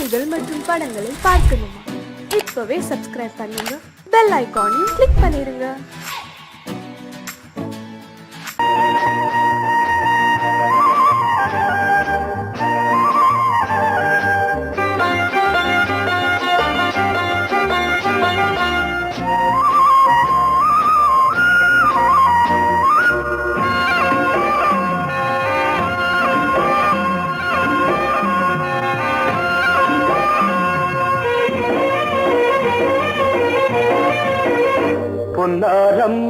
காணொளிகள் மற்றும் படங்களை பார்க்கணுமா? இப்பவே சப்ஸ்கிரைப் பண்ணுங்க, பெல் ஐகானையும் கிளிக் பண்ணிருங்க. பொன்னாரம்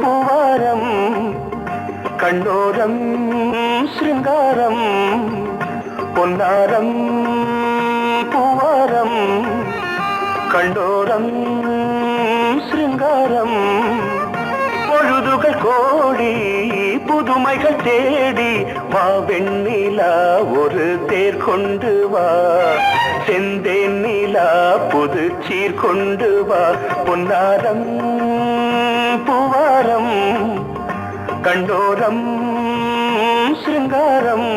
பூவாரம் கண்ணோரம் சிருங்காரம், பொன்னாரம் பூவாரம் கண்ணோரம் சிருங்காரம், பொழுதுகள் கோடி புதுமைகள் தேடி வா வெண்ணிலா ஒரு தேர் கொண்டு வா, செந்தேன் நிலா புது சீர் கொண்டு வா, பொன்னாரம் பூவாரம் கண்டோரம் சிருங்காரம்.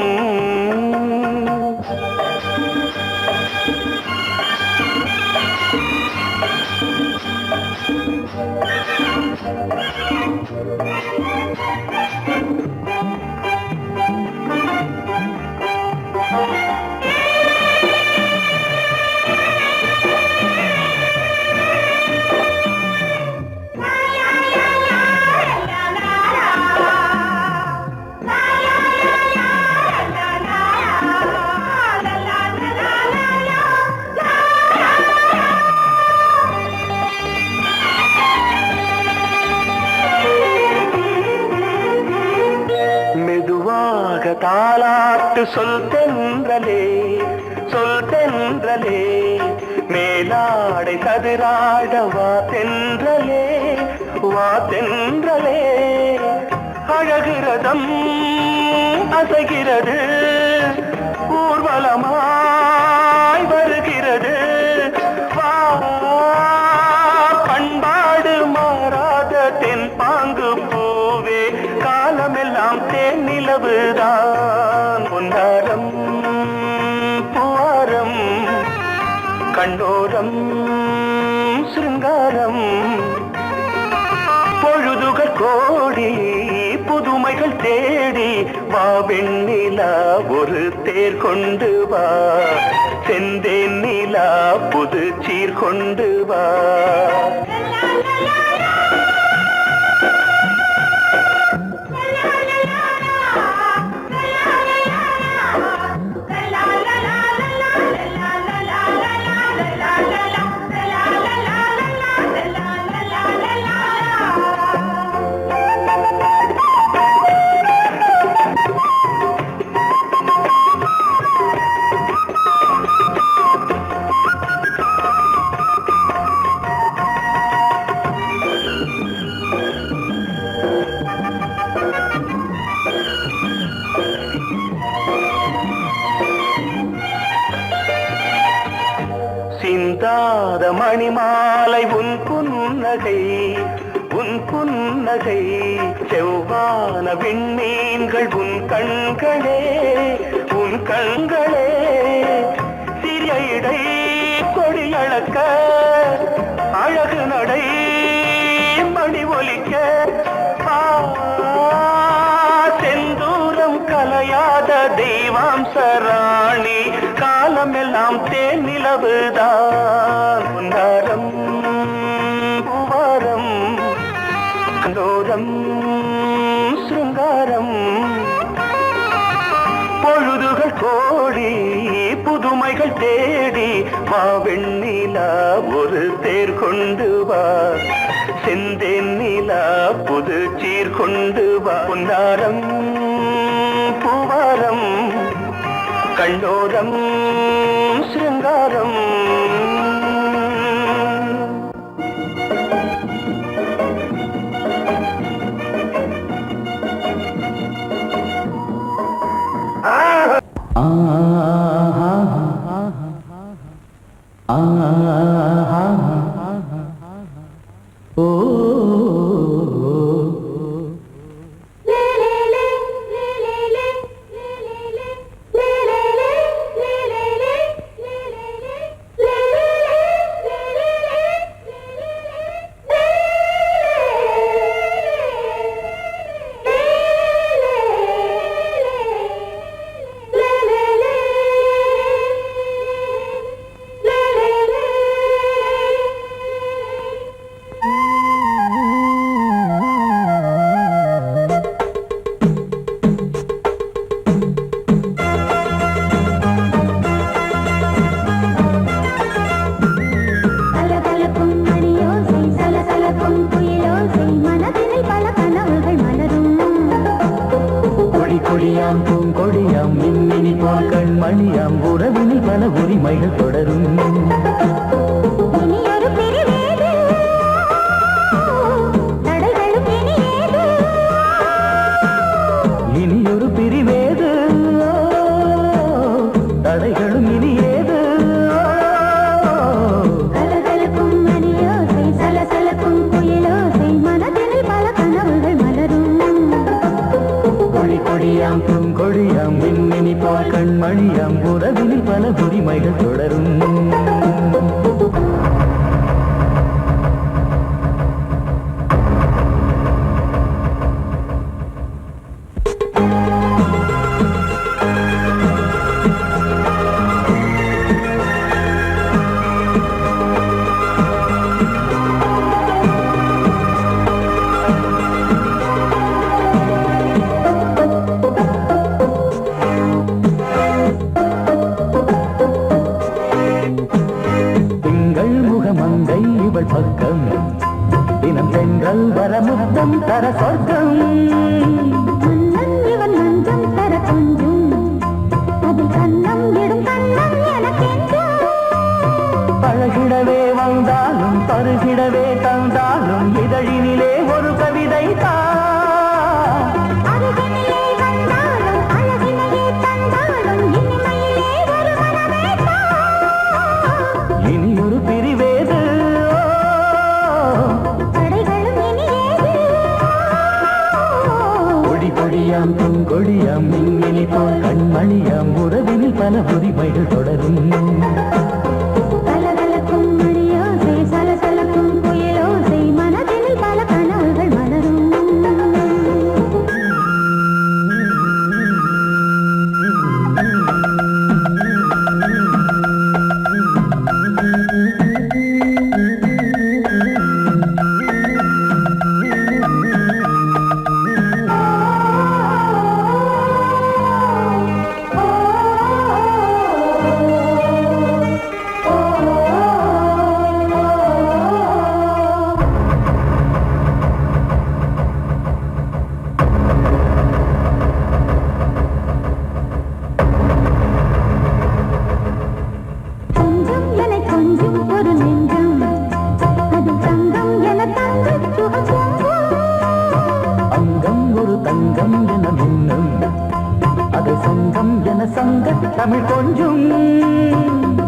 தாலாட்டு சொல் தென்றலே, சொல் தென்றலே, மேலாடை கதிராட வா தென்றலே, வா தென்றலே, அழகிறதம் அசைகிறது ஊர்வலமாய் வருகிறது, வா பண்பாடு மாறாத தென் பாங்கு பூவே, காலமெல்லாம் தேன் நிலவுதான், பொன்னாரம் பூவாரம் கண்ணோரம் சிருங்காரம், பொழுதுகள் கோடி புதுமைகள் தேடி வா வெண்ணிலா ஒரு தேர் கொண்டு வா, செந்தேன் நிலா புது சீர் கொண்டு வா. சிந்தாத மணிமாலை உன் புன்னகை, உன் புன்னகை, செவ்வான விண்மீன்கள் உன் கண்களே, உன் கண்களே, சிறிய இடை கொடியளக்க அழகு நடை மணி ஒலிக்க, செந்தூரம் கலையாத தெய்வாம்சராணி, காலமெல்லாம் தேன் நிலவுதான், பொன்னாரம் பூவாரம் கண்டோரம் சிருங்காரம், பொழுதுகள் கோடி புதுமைகள் தேடி வா வெண்ணிலா ஒரு தேர் கொண்டு வா, செந்தேன் நிலா புது சீர் கொண்டு வா, பொன்னாரம் பூவாரம் கண்டோரம் சிருங்காரம். உறவினில் பல உரிமைகள் தொடரும். இனியொரு பிரிவேது தடைகளும் இனியேது. கலகலக்கும் மணியோசை சலசலக்கும் குயிலோசை மனதில் பல கனவுகள் மலரும். கொடி கொடியாம் பூங்கொடியாம் மின்மினி போல் கண்மணியாம் உறவினில் பல உரிமைகள் தொடரும். மங்கை இவள் பக்கம் தினம் சென்றல் வரமுத்தம் தர சொர்க்கம். இவன் மஞ்சம் தர கொஞ்சம் அதில் கண்ணம் இடும் கண்ணம் எனக்கென்றும். பழகிடவே வந்தாலும் பருகிடவே தந்தாலும் இதழினிலே ஒரு கவிதை அருகினிலே வந்தாலும் அழகினையே தந்தாலும் இனிமையிலே ஒரு மனமே இனியொரு பிரிவேது தடைகளும் இனியேது. கொடி கொடியாம் பூங்கொடியாம் மின்மினி போல் கண்மணியாம் உறவினில் பல உரிமைகள் தொடரும். கலகலக்கும் மணியோசை சலசலக்கும் குயிலோசை மனதில் பல கனவுகள் மலரும். கொஞ்சம் என கொஞ்சம் ஒரு நெஞ்சம் அது தங்கம் என தங்க சுகம். அங்கம் ஒரு தங்கம் என மின்னும் அது சங்கம் என சங்க தமிழ் கொஞ்சம்.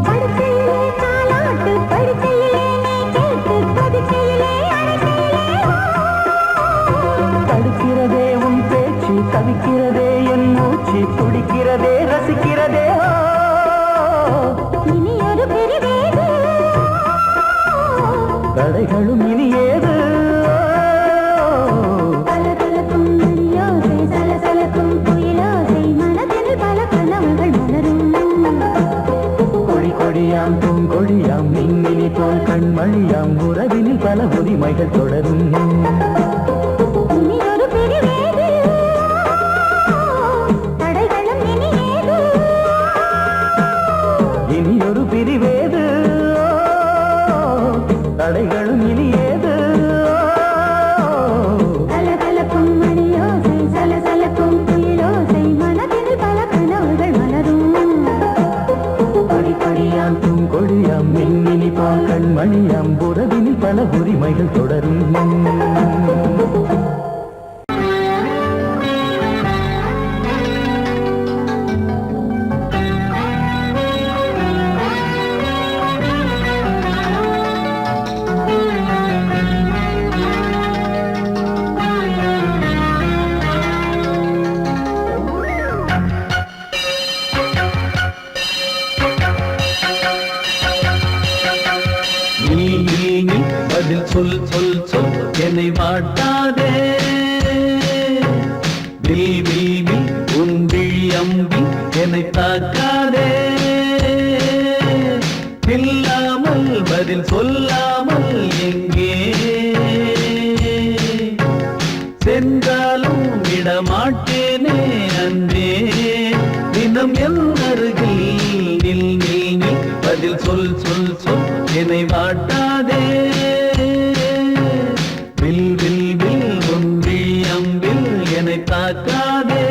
படுக்கையிலே தாலாட்டு படுக்கையிலே நீ கேட்டு படுக்கையிலே தடுக்கிறதே உன் பேச்சு தவிக்கிறதே என் மூச்சு துடிக்கிறதே ரசிக்கிறதே. இனி ஒரு பிரிவேது தடைகளும் இனியேது. கலகலக்கும் மணியோசை சலசலக்கும் குயிலோசை மனதில் பல கனவுகள் மலரும். கொடி கொடியாம் பூங்கொடியாம் மின்மினி போல் கண்மணியாம் உறவினில் பல உரிமைகள் தொடரும். இனி ஒரு பிரிவேது தடைகளும் இனியேது. இனியொரு பிரிவேது தடைகளும் இனியேது. கலகலக்கும் மணியோசை சலசலக்கும் குயிலோசை மனதில் பல கனவுகள் மலரும். கொடி கொடியாம் பூங்கொடியாம் மின்மினி போல் கண்மணியாம் உறவினில் பல உரிமைகள் தொடரும். பதில் சொல் சொல் சொல் என்னை வாட்டாதே. வில் வில் வில் உன் விழி அம்பி என்னை தாக்காதே. இல்லாமல் பதில் சொல்லாமல் எங்கே சென்றாலும் விடமாட்டேனே அன்பே. தினம் என் அருகில் நில் நில் நில் பதில் சொல் சொல் சொல் என்னை வாட்டாதே. வில் வில் வில் உன் விழி அம்பில் என்னை தாக்காதே.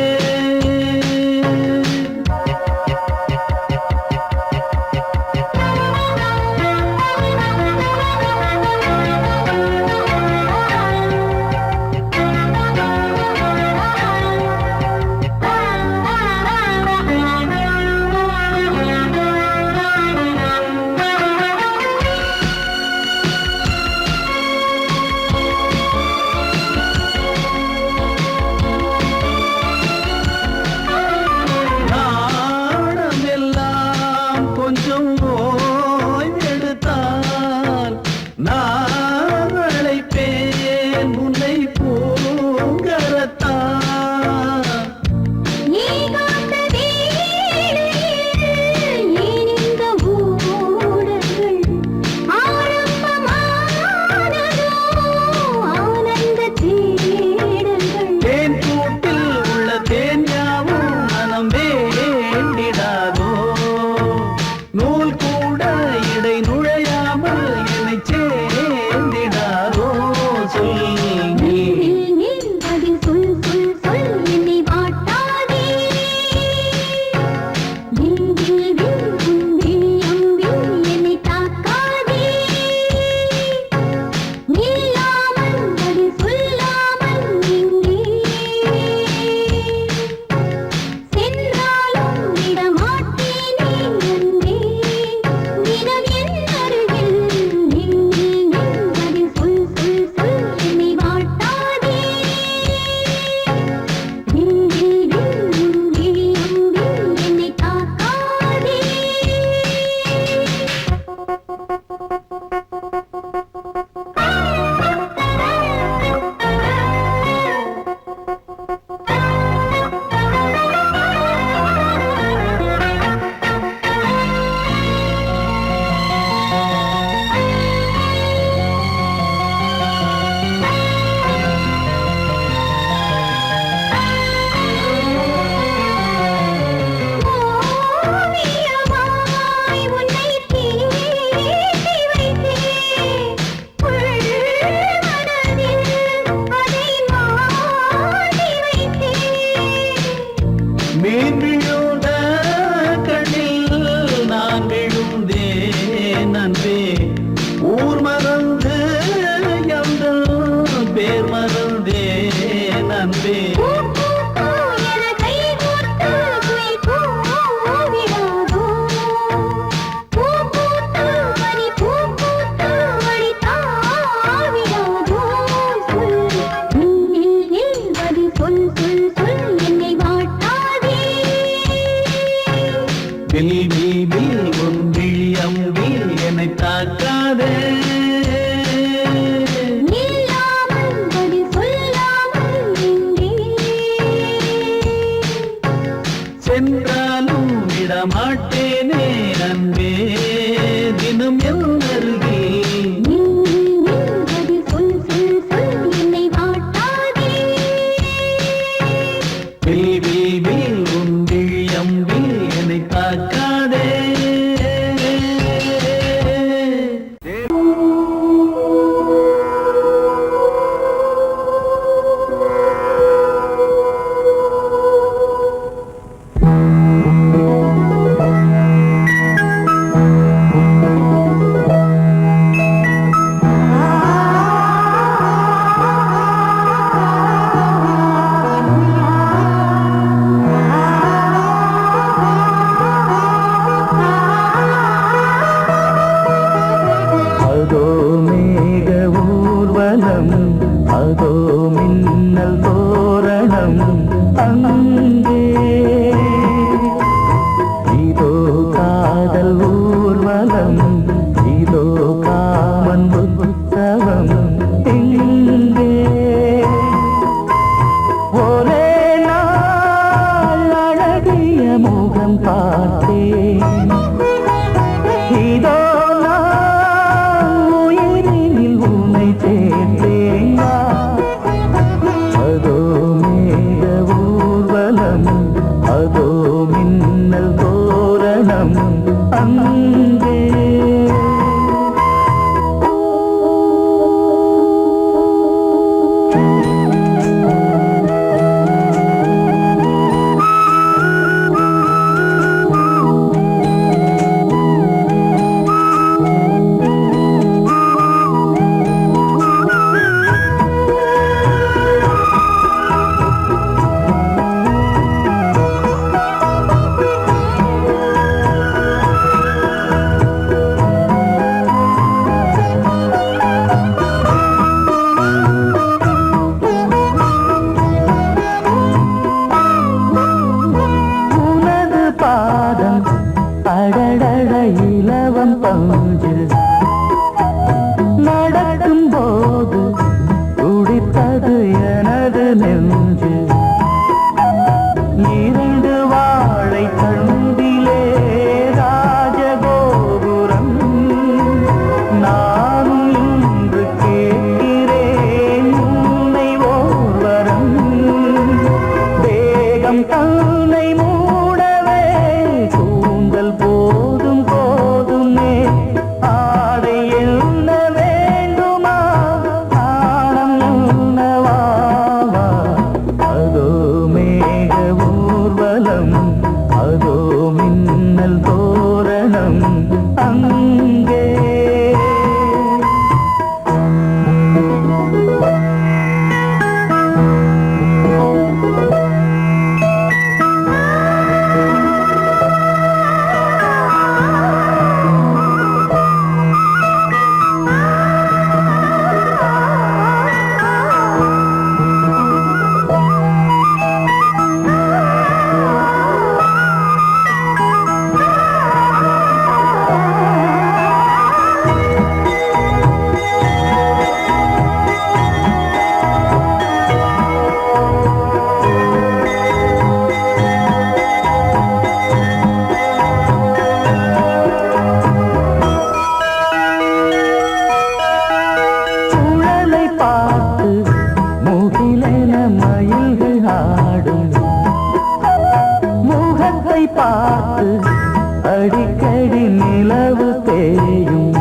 உன் விழி அம்பி என்னை தாக்காதே. நில்லாமல் பதில் சொல்லாமல் எங்கே சென்றாலும் விடமாட்டேனே அன்பே தினம் என் அருகில். பதில் சொல் சொல் சொல் என்னை வாட்டாதே. வில் வில் வில் உன் விழி அம்பி என்னை தாக்காதே. அதோ மேக ஊர்வலம், அதோ மின்னல் தோரணம் அங்கே. இதோ காதல் ஊர்வலம், இதோ காமன் உற்சவம் இங்கே. ஒரே நாள் அழகிய முகம் பார்த்தேன். இதோ அதோ மேக ஊர்வலம், அதோ மின்னல் தோரணம் அங்கே. அடடட இலவம் பஞ்சு நடக்கும் போது துடித்தது எனது நெஞ்சு. இரண்டு வாழை கண்டிலே ராஜகோபுரம். நானும் இன்று கேட்கிறேன் உன்னை ஓர்வரம். வேகம் தன்னை மூடவே கூந்தல் போதும் போதுமே. ஆடை என்ன வேண்டுமா, ஆடம் என்னவாவா. அதோ மேக ஊர்வலம், அதோ மின்னல் தோரணம் அங்கே. பார்த்து அடிக்கடி நிலவு தேயும்.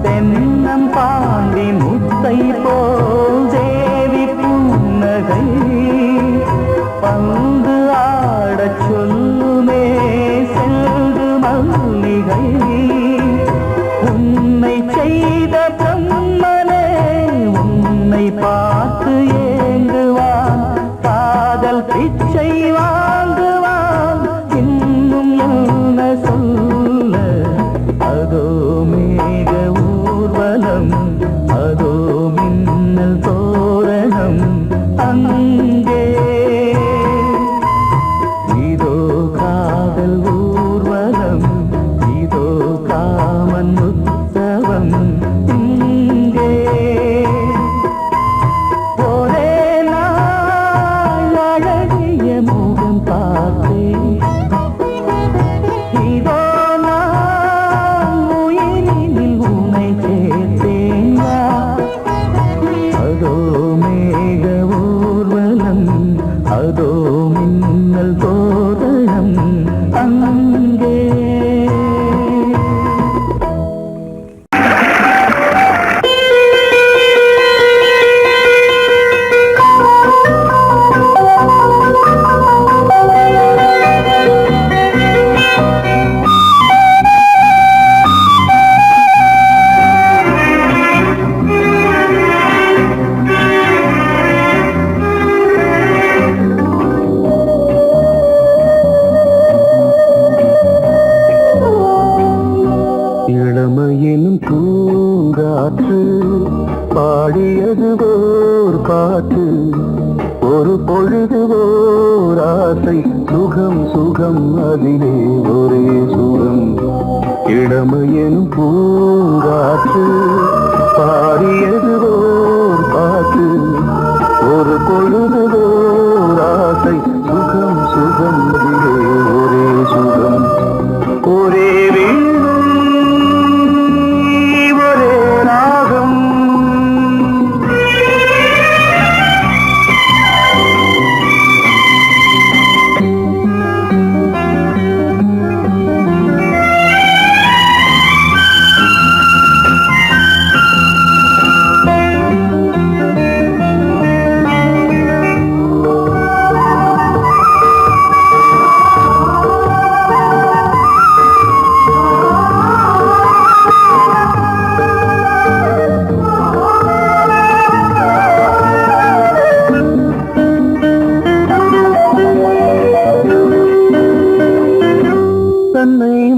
தென்னம் பாண்டி முத்தை போல் தேவி புன்னகை பந்து ஆடச் சொல்லுமே செல்து மல்லிகை. உன்னை செய்த பிரம்மனே உன்னை பார்த்து ஏங்குவான், காதல் பிச்சை வாங்குவான். இன்னும் என்ன சொல் எங்கே? இளமையினும் பூங்காற்று பாடியது ஓர் பாட்டு, ஒரு பொழுது ஓர் ஆசை, சுகம் சுகம் அதிலே ஒரே சுகம். இளமையினும் பூங்காற்று பாடியது ஓர் பாட்டு, ஒரு பொழுது ஓர் ஆசை, சுகம் சுகம் அதிலே ஒரே சுகம். ஒரே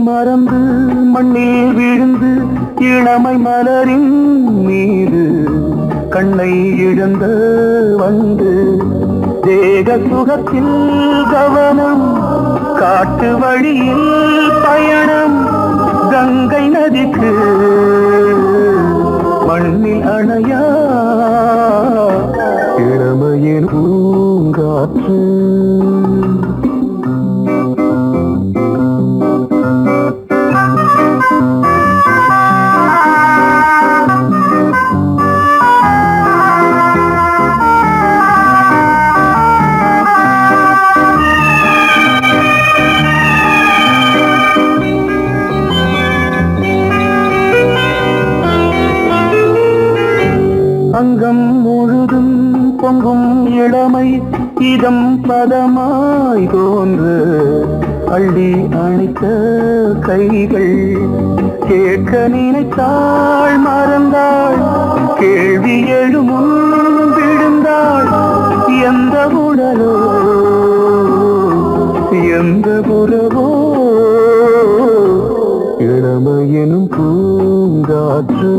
மறந்து மண்ணில் விழுந்து இளமை மலரின் மீது கண்ணை இழந்த வந்து தேக சுகத்தில் கவனம், காட்டு வழியில் பயணம், கங்கை நதிக்கு மண்ணில் அணையா இளமையின் பூங்காற்று. அங்கம் முழுதும் பொங்கும் இளமை இதம் பதமாய் தோன்று, அள்ளி அணைத்த கைகள் கேட்க நினைத்தாள் மறந்தாள், கேள்வி எழுமுன் விழுந்தாள். எந்த உடலோ எந்த புறவோ இளமையெனும் பூங்காற்று.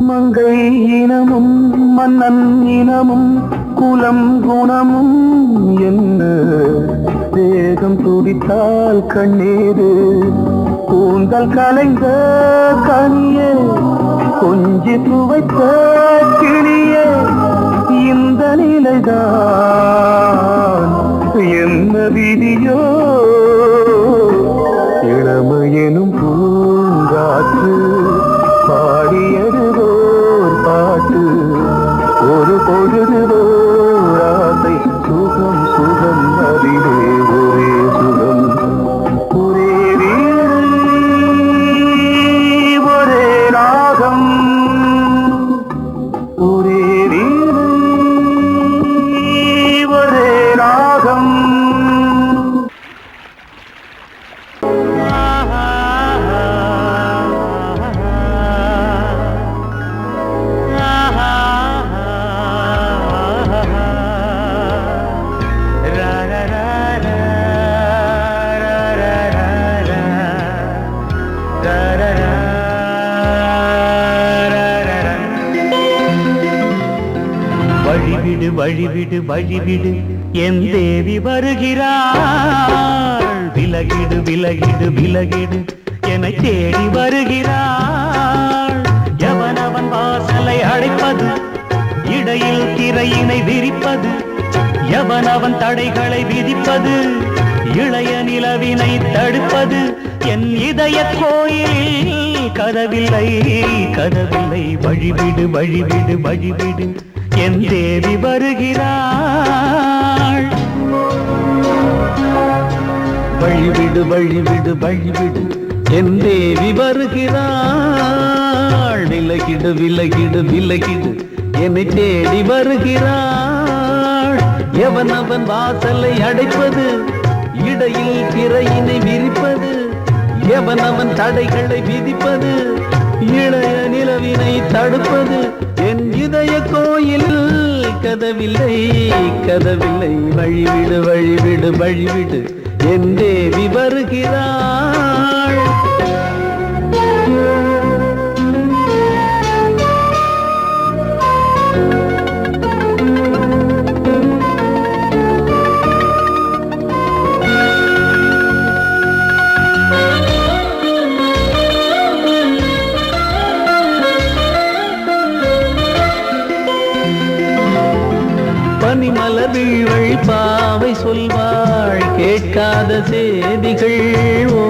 மங்கை இனமும் மன்னன் இனமும் குலம் குணமும் என்ன, தேகம் துடித்தால் கண்ணீரு கூந்தல் கலைந்த கனியே, கொஞ்சி துவைத்த கிளியே, இந்த நிலைதான் என்ன விதியோ? இளமையெனும் பூங்காற்று பாடியது ஓர் பாட்டு, ஒரு பொழுது ஓர் ஆசை, சுகம் சுகம் அதிலே ஒரே சுகம். ஒரே வீடு ஒரே ராகம், ஒரே வீடு ஒரே ராகம். வழிவிடு வழிவிடு வழிவிடு என் தேவி வருகிறாள், விலகிடு விலகிடு விலகிடு என்னை தேடி வருகிறாள். எவனவன் தடைகளை விதிப்பது இளைய நிலவினை தடுப்பது என் இதய கோயிலில் கதவில்லை கதவில்லை வழிவிடு வழிவிடு வழிவிடு என் தேவி வருகிறாள் வழிவிடு வழிவிடு வழிவிடு என் தேவி வருகிறாள் விலகிடு விலகிடு விலகிடு என்னை தேடி வருகிறாள் எவனவன் வாசலை அடைப்பது இடையில் திரையினை விரிப்பது எவனவன் தடைகளை விதிப்பது இளைய நிலவினை தடுப்பது என் இதய கோயில் கதவில்லை கதவில்லை வழிவிடு வழிவிடு வழிவிடு என் தேவி வருகிறாள் பனிமலர் வீழ்வழி பாவை சொல்வாள் கேட்காத செய்திகள் ஓ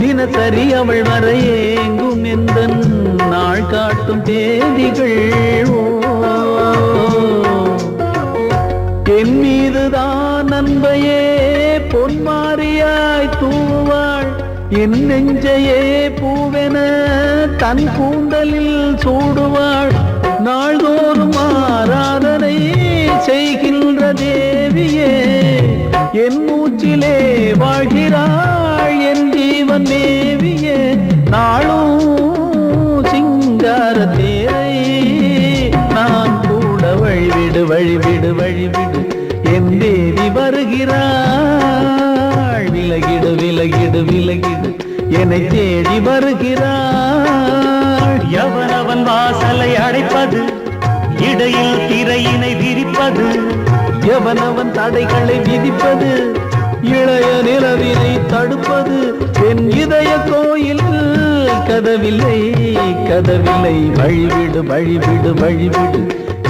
தினசரி அவள் வர ஏங்கும் எந்த நாள் காட்டும் தேதிகள் ஓ என் மீதுதான் அன்பையே பொன்மாரியாய் தூவாள் என் நெஞ்சையே பூவென தன் கூந்தலில் சூடுவாள் நாள்தோறும் ஆராதனை செய்கின்ற தேவியே என் மூச்சிலே வாழ்கிறாள் என் ஜீவன் தேவியே நாளும் சிங்கார தேரை நான் கூட வழிவிடு வழிவிடு வழிவிடு என் தேவி வருகிறாள் விலகிடு விலகிடு விலகிடு என்னை தேடி வருகிறாள் எவனவன் வாசலை அடைப்பது இடையில் திரையினை விரிப்பது எவனவன் தடைகளை விதிப்பது இளைய நிலவினை தடுப்பது என் இதய கோயில் கதவில்லை கதவில்லை வழிவிடு வழிவிடு வழிவிடு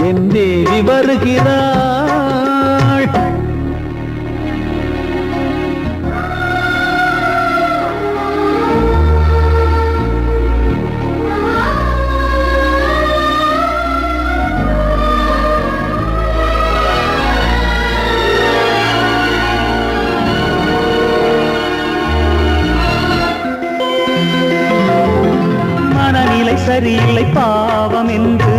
என் தேவி வருகிறாள் சரியில்லை பாவம் என்று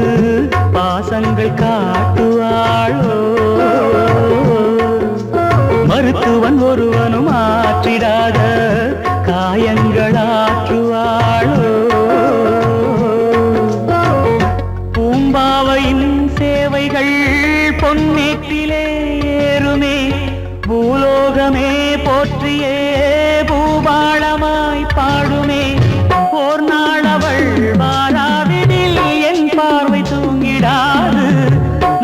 பாசங்கள் காட்டுவாளோ மருத்துவன் ஒருவனும் ஆற்றிடாத காயங்களாற்றுவாளோ பூம்பாவையின் சேவைகள் பொன்னேற்றிலே ஏறுமே பூலோகமே போற்றியே பூபாளமாய் பாடுமே ஓர் நாள் அவள் வாராவிடில் என் பார்வை தூங்கிடாது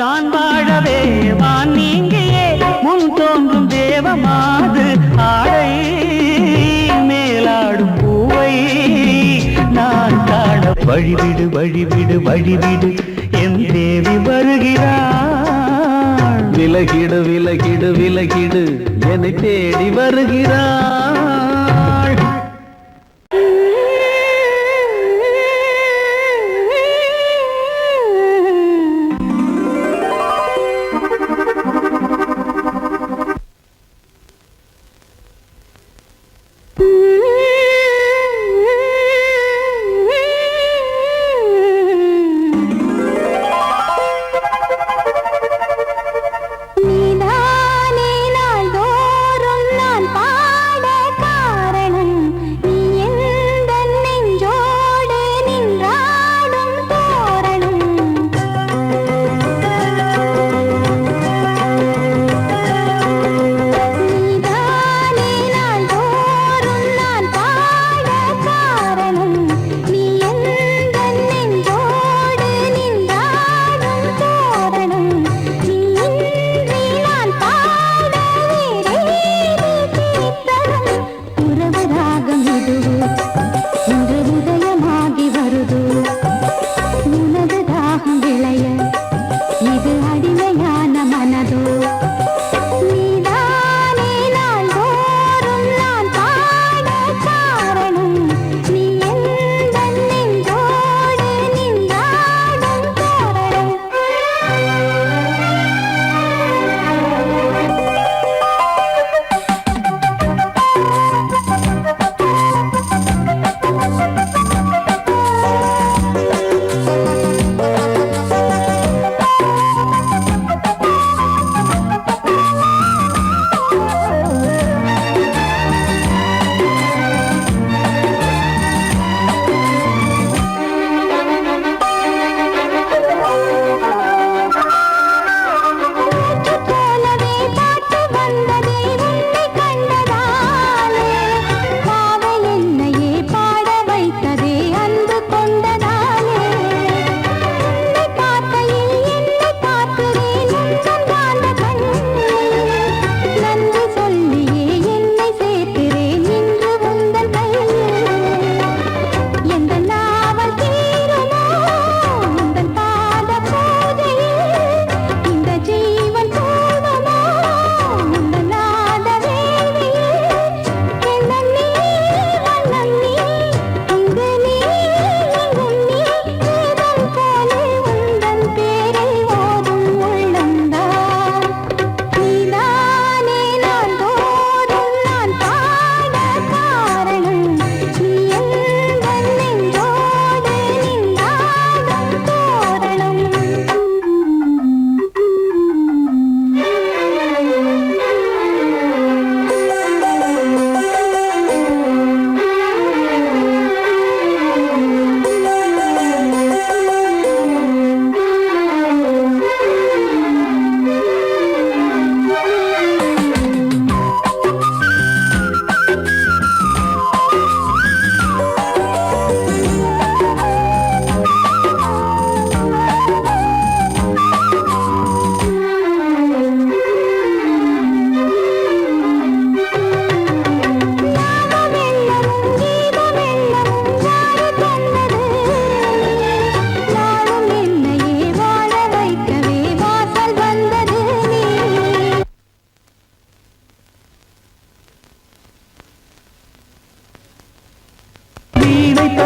நான் வாழவே வான் நீங்கியே முன் தோன்றும் தேவமாது ஆடை மேலாடும் பூவை நான் காண வழிவிடு வழிவிடு வழிவிடு என் தேவி வருகிறாள் விலகிடு விலகிடு விலகிடு என்னை தேடி வருகிறாள் நீதானே நாள்தோறும் நான் பாட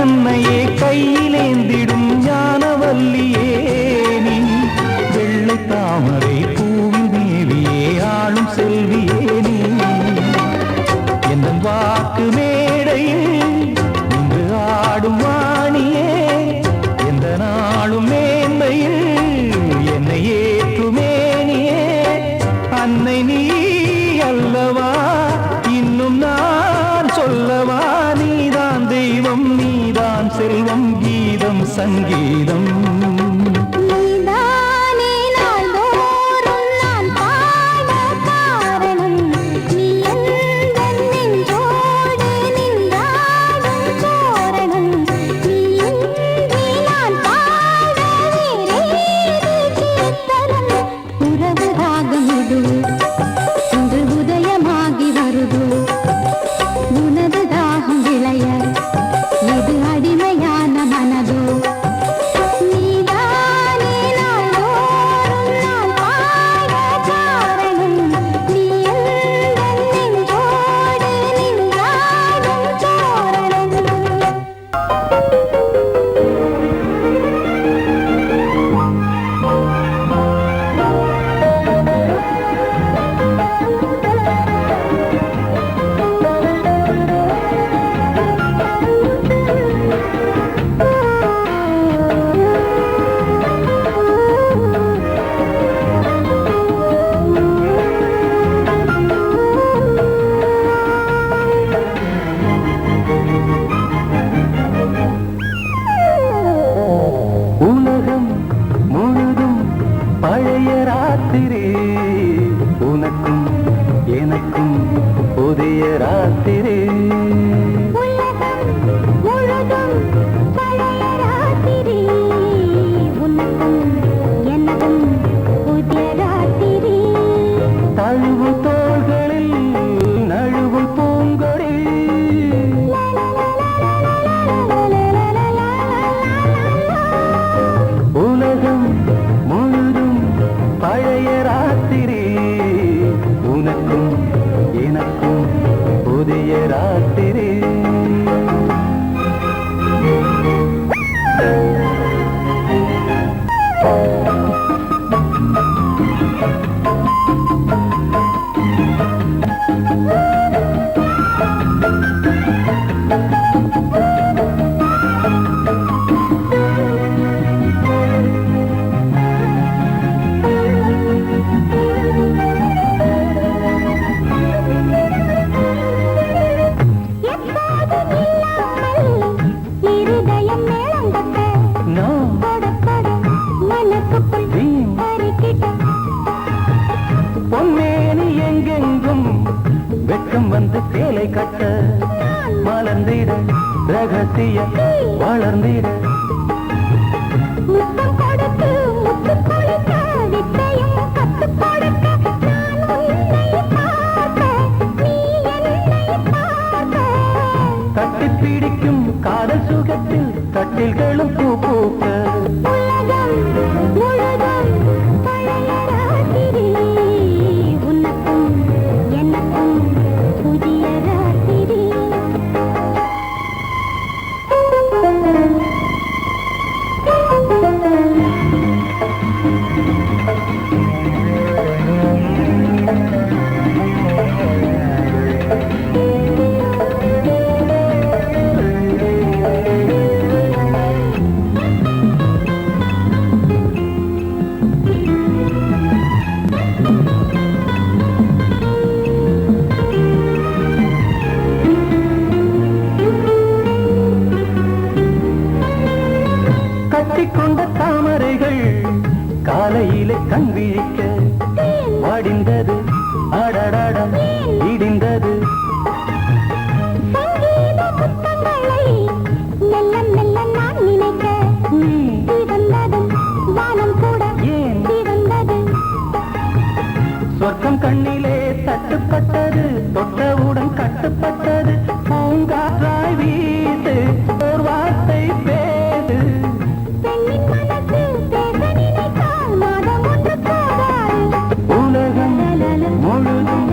தன்னையே கையிலேந்திடும் ஞானவல்லியே நீ வெள்ளை தாமரை பூவில் தேவியே ஆளும் செல்வியே நீ என் வாக்கு மேடையில் இன்று ஆடும் வாணியே எந்த நாளும் மேன்மையில் என்னை ஏற்றுமேனியே அன்னை நீ அல்லவா இன்னும் நான் சொல்லவா நீதான் தெய்வம் நீதான் செல்வம் கீதம் சங்கீதம் நீதானே நாள்தோறும் நான் பாட காரணம் நீ எந்தன் நெஞ்சோடு நின்றாடும் தோரணம் நீ இன்றி நான் பாட வேறேது கீர்த்தனம் உறவு ராகம் இது இன்று உதயமாகி வருது உனது தாகம் விளைய இது அடிமையான மனதோ நீதானே நாள்தோறும் நான் பாட காரணம் நீ எந்தன் நெஞ்சோடு நின்றாடும் தோரணம் உலகம் முழுதும் பழைய ராத்திரி உனக்கும் எனக்கும் புதிய ராத்திரி உலகம் முழுதும் பழைய ராத்திரி உனக்கும் எனக்கும் புதிய ராத்திரி தழுவு தோள்களில் நழுவு பூங்கொடி உலகம் முழுதும் பழைய ராத்திரி உனக்கும் எனக்கும் புதிய ராத்திரி எப்போதும் இல்லாமல் இருதயம் மேளம் கொட்ட நான் தொட தொட மனசுக்குள் வீண் அறுக்கிட்ட பொன்மேனி எங்கெங்கும் வெட்கம் வந்து சேலை கட்ட மலர்ந்திட ரகசிய வளர்ந்திட முத்தம் கொடுத்து முத்து கொடுக்க வித்தையும் கத்துக் கொடுக்க நான் உன்னை பார்க்க நீ என்னை பார்க்க தட்டிப் பிடிக்கும் காதல் சுகத்தில் கட்டில்களும் பூ பூக்க உலகம் முழுதும் பழைய ராத்திரி உனக்கும் எனக்கும் புதிய ராத்திரி கட்டிக்கொண்ட தாமரைகள் காலையிலே கண் விழிக்க வாடிந்தது அடடடம் இடிந்தது சங்கீத முத்தங்களை மெல்ல மெல்ல நான் நினைக்க நீ சிவந்ததும் வானம் கூட ஏன் சிவந்தது சொர்க்கம் கண்ணிலே தட்டுப்பட்டது தொட்டவுடன் கட்டுப்பட்டது பூங்காற்றாய் வீசு ஓர் வார்த்தை பேசு பெண்ணின் மனசு பேச நினைத்தால் மாதம் ஒன்று போதாது உலகம் முழுதும்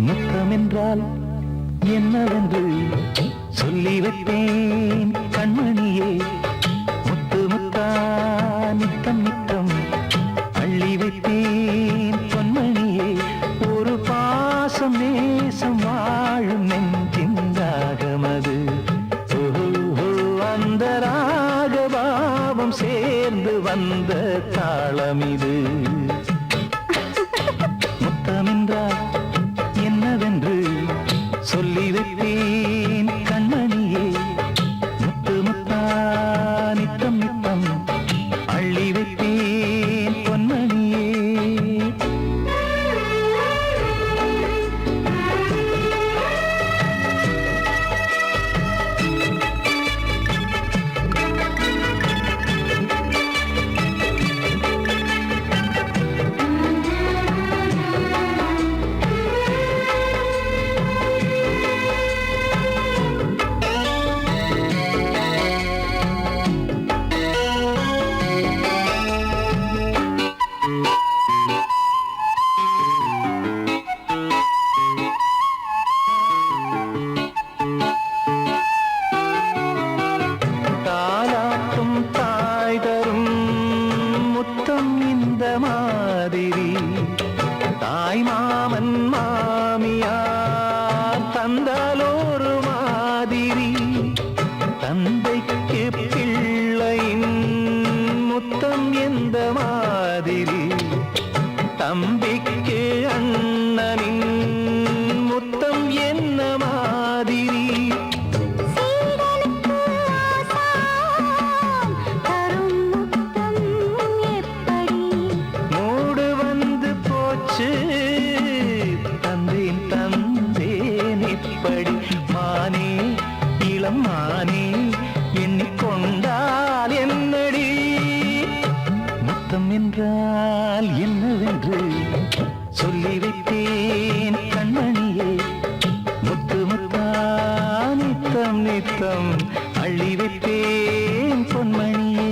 முத்தமென்றால் என்னவென்று சொல்லி வைப்பேன் கண்மணியே. முத்து முத்தா நித்தம் நித்தம் அள்ளி வைப்பேன் பொன்மணியே. ஒரு பாசம் நேசம் வாழும் நெஞ்சின் ராகமது. ஓஹோ அந்த ராகபாவம் சேர்ந்து வந்த தாளமிது. முத்தமென்றால் என்னவென்று சொல்லி வைப்பேன் கண்மணியே. முத்து முத்தா நித்தம் நித்தம் அள்ளி வைப்பேன் பொன்மணியே. தாலாட்டும் தாய் தரும் முத்தம் இந்த மாதிரி. தாய் மாமன் மாமியார் தந்தாலோரு மாதிரி. தந்தைக்கு பிள்ளையின் முத்தம் எந்த மாதிரி. தம்பிக்கு அண்ணனின் முத்தம் என்ன மாதிரி. சீடனுக்கு ஆசான் தரும் முத்தம் எப்படி. மூடு வந்து போச்சு தந்தேன் தந்தேன் இப்படி. மானே இளம் மானே எண்ணிக்கொண்டால் என்னடி. முத்தம் என்றால் என்னவென்று சொல்லி வைத்தேன் கண்மணியே. முத்து முத்தா நித்தம் நித்தம் அள்ளி வைத்தேன் பொன்மணியே.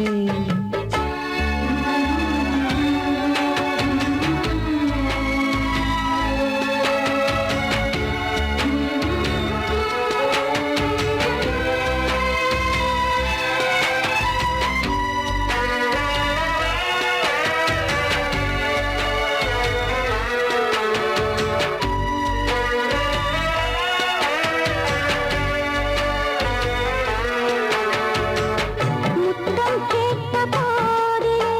முத்தம் கேட்ட போதிலே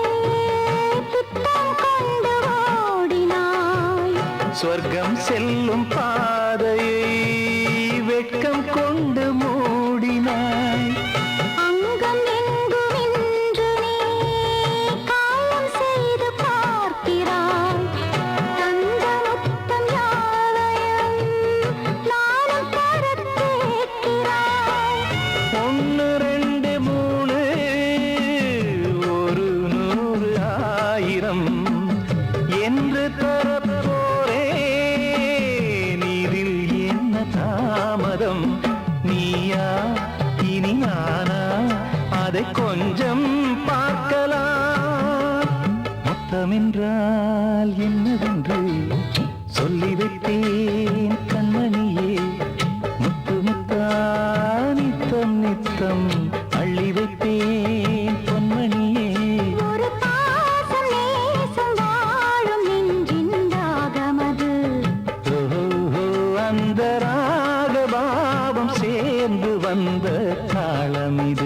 துத்தம் கொண்டு ஓடினாய். சொர்க்கம் செல்லும் பாதையை வெட்கம் கொண்டு மூடினாய். அங்கம் எங்கும் இன்று நீ காயம் செய்து பார்க்கிறாய். தந்த முத்தம் யாவையும் நானும் தரக் கேட்கிறாய். ஒன்று ரெண்டு மூணு ஒரு நூறு ஆயிரம் என்று தரப்போரே. நீரில் என்ன தாமதம். நீயா இனி நானா அதை கொஞ்சம் பார்க்கலாம். முத்தமென்றால் என்னவென்று சொல்லி வைத்தேன் கண்மணியே. முத்து முத்தா நித்தம் நித்தம் அள்ளி வைப்பேன் பொன்மணியே. ஒரு பாசம் நேசம் வாழும் நெஞ்சின் ராகமது. ஓஹோ அந்த ராகபாவம் சேர்ந்து வந்த தாளமிது.